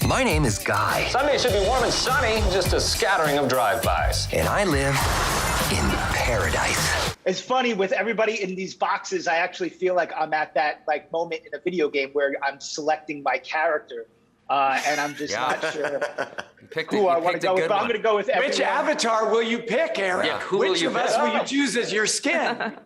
My name is Guy. Sunday should be warm and sunny, just a scattering of drive-bys. And I live in paradise. It's funny, with everybody in these boxes, I actually feel like I'm at that moment in a video game where I'm selecting my character. And I'm just not sure who I want to go with, but I'm going to go with everyone. Which avatar will you pick, Aaron? Yeah, Which of us will you choose as your skin?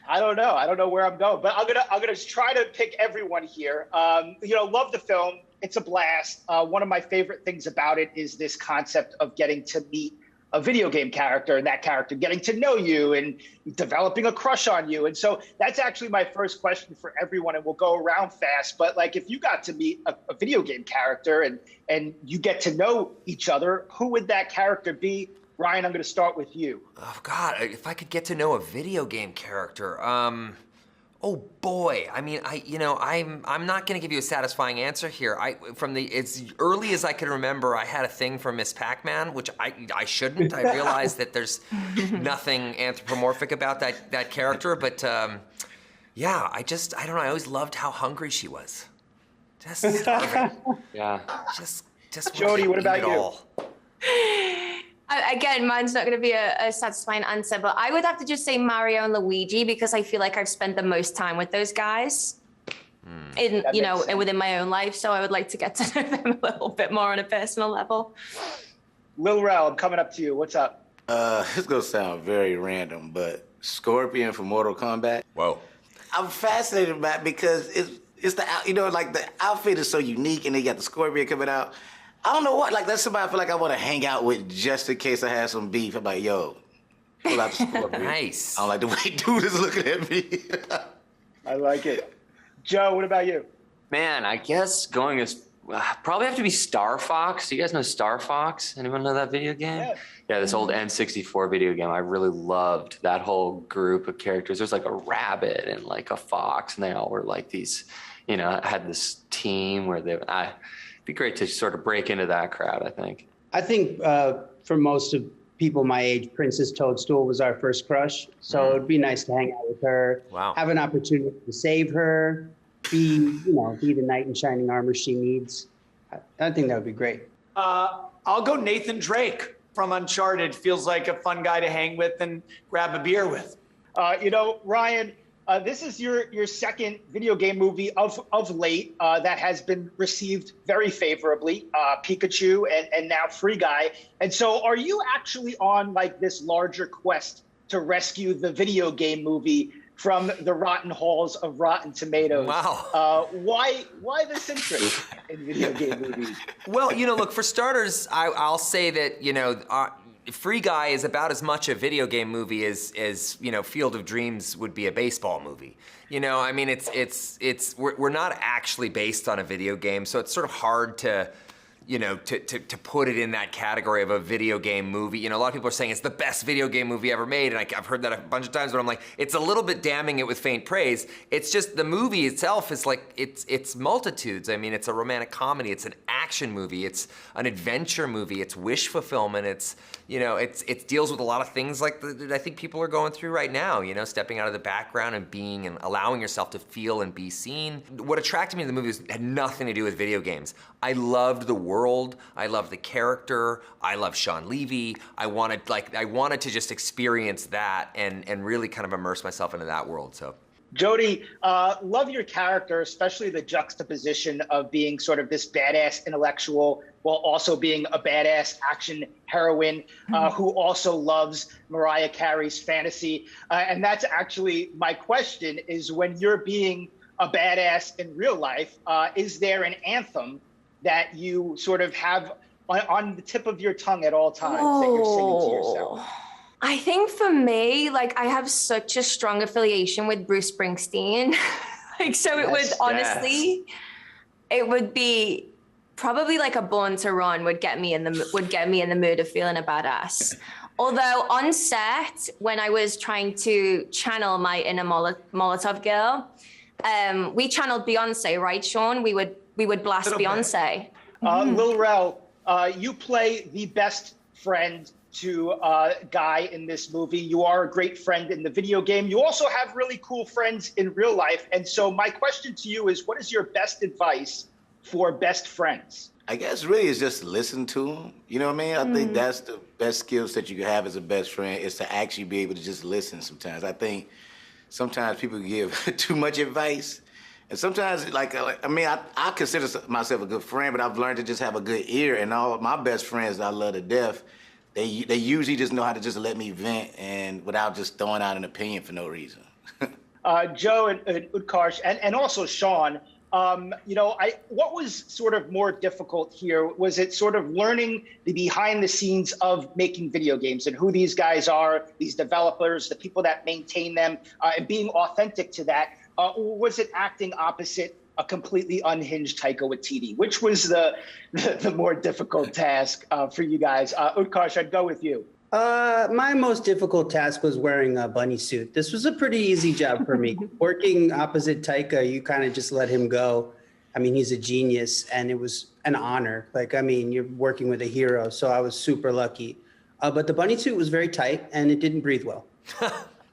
I don't know. I don't know where I'm going, but I'm gonna try to pick everyone here. Love the film. It's a blast. One of my favorite things about it is this concept of getting to meet a video game character and that character getting to know you and developing a crush on you. And so that's actually my first question for everyone, and we'll go around fast. But like, if you got to meet a video game character and you get to know each other, who would that character be? Ryan, I'm going to start with you. Oh God, if I could get to know a video game character, oh boy. I mean, I'm not going to give you a satisfying answer here. As early as I can remember, I had a thing for Miss Pac-Man, which I shouldn't. I realized that there's nothing anthropomorphic about that character, but yeah, I don't know. I always loved how hungry she was. Just starving. Yeah. Just Jodie, what about you? Again, mine's not going to be a satisfying answer, but I would have to just say Mario and Luigi, because I feel like I've spent the most time with those guys within my own life. So I would like to get to know them a little bit more on a personal level. Lil Rel, I'm coming up to you. What's up? It's gonna sound very random, but Scorpion from Mortal Kombat. Whoa. I'm fascinated by it because it's the outfit is so unique, and they got the Scorpion coming out. I don't know what, that's somebody I feel like I want to hang out with just in case I have some beef. I'm like, yo, pull out the Scorpion. Nice. I don't like the way dude is looking at me. I like it. Joe, what about you? Man, I guess going as probably have to be Star Fox. Do you guys know Star Fox? Anyone know that video game? Yeah, this old N64 video game. I really loved that whole group of characters. There's like a rabbit and like a fox, and they all were like these, had this team where it'd be great to sort of break into that crowd, I think. I think for most of people my age, Princess Toadstool was our first crush. So it'd be nice to hang out with her, have an opportunity to save her, be the knight in shining armor she needs. I think that would be great. I'll go Nathan Drake from Uncharted. Feels like a fun guy to hang with and grab a beer with. Ryan, this is your second video game movie of late that has been received very favorably, Pikachu and now Free Guy. And so are you actually on this larger quest to rescue the video game movie from the rotten halls of Rotten Tomatoes? Wow. Why this interest in video game movies? Well, look, for starters, I'll say that, Free Guy is about as much a video game movie as Field of Dreams would be a baseball movie. I mean, we're not actually based on a video game, so it's sort of hard to put it in that category of a video game movie. A lot of people are saying it's the best video game movie ever made, and I've heard that a bunch of times, but I'm like, it's a little bit damning it with faint praise. It's just the movie itself is it's multitudes. I mean, it's a romantic comedy, it's an action movie, it's an adventure movie, it's wish fulfillment, it deals with a lot of things that I think people are going through right now, stepping out of the background and being and allowing yourself to feel and be seen. What attracted me to the movie had nothing to do with video games. I loved the world, I loved the character, I love Shawn Levy. I wanted to just experience that and really kind of immerse myself into that world. So Jodie, love your character, especially the juxtaposition of being sort of this badass intellectual while also being a badass action heroine who also loves Mariah Carey's fantasy. And that's actually my question is, when you're being a badass in real life, is there an anthem that you sort of have on the tip of your tongue at all times that you're singing to yourself? I think for me, I have such a strong affiliation with Bruce Springsteen. It would be probably a Born to Run would get me in the mood of feeling a badass. Although on set, when I was trying to channel my inner Molotov girl, we channeled Beyonce, right, Shawn? We would blast Beyonce. Lil Rel, you play the best friend to Guy in this movie. You are a great friend in the video game. You also have really cool friends in real life. And so my question to you is, what is your best advice for best friends? I guess really it's just listen to them. You know what I mean? I think that's the best skill set you can have as a best friend is to actually be able to just listen sometimes. I think sometimes people give too much advice. And sometimes, I consider myself a good friend, but I've learned to just have a good ear. And all of my best friends that I love to death, they usually just know how to just let me vent and without just throwing out an opinion for no reason. Joe and Utkarsh, and also Shawn, what was sort of more difficult here? Was it sort of learning the behind the scenes of making video games and who these guys are, these developers, the people that maintain them, and being authentic to that? Or was it acting opposite a completely unhinged Taika Waititi? Which was the more difficult task for you guys? Utkarsh, I'd go with you. My most difficult task was wearing a bunny suit. This was a pretty easy job for me. Working opposite Taika, you kind of just let him go. I mean, he's a genius, and it was an honor. You're working with a hero, so I was super lucky. But the bunny suit was very tight, and it didn't breathe well.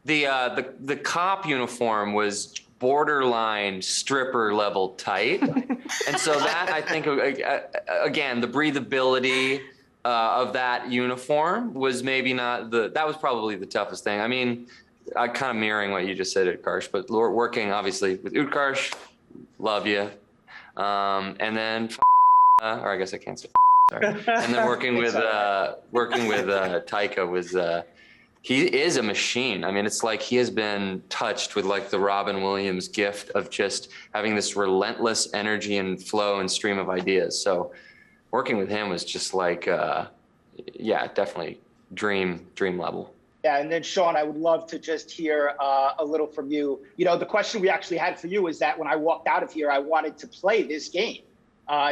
The cop uniform was borderline stripper level tight. And so that, I think, again, the breathability of that uniform was maybe not that was probably the toughest thing. I mean, kind of mirroring what you just said, Utkarsh, but working obviously with Utkarsh, love you. And then, or I guess I can't say, sorry. And then working with Taika was, he is a machine. I mean, it's like he has been touched with like the Robin Williams gift of just having this relentless energy and flow and stream of ideas. So working with him was just like, definitely dream level. Yeah, and then Shawn, I would love to just hear a little from you. The question we actually had for you is that when I walked out of here, I wanted to play this game.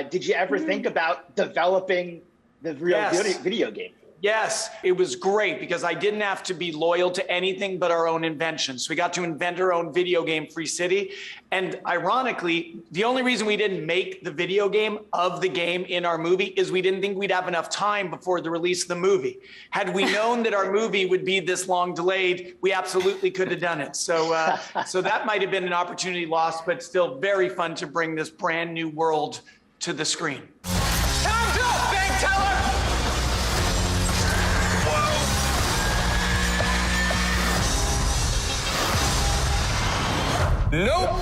Did you ever think about developing the real video game? Yes, it was great because I didn't have to be loyal to anything but our own inventions. We got to invent our own video game, Free City. And ironically, the only reason we didn't make the video game of the game in our movie is we didn't think we'd have enough time before the release of the movie. Had we known that our movie would be this long delayed, we absolutely could have done it. So that might have been an opportunity lost, but still very fun to bring this brand new world to the screen. Time's up, bank teller! Nope.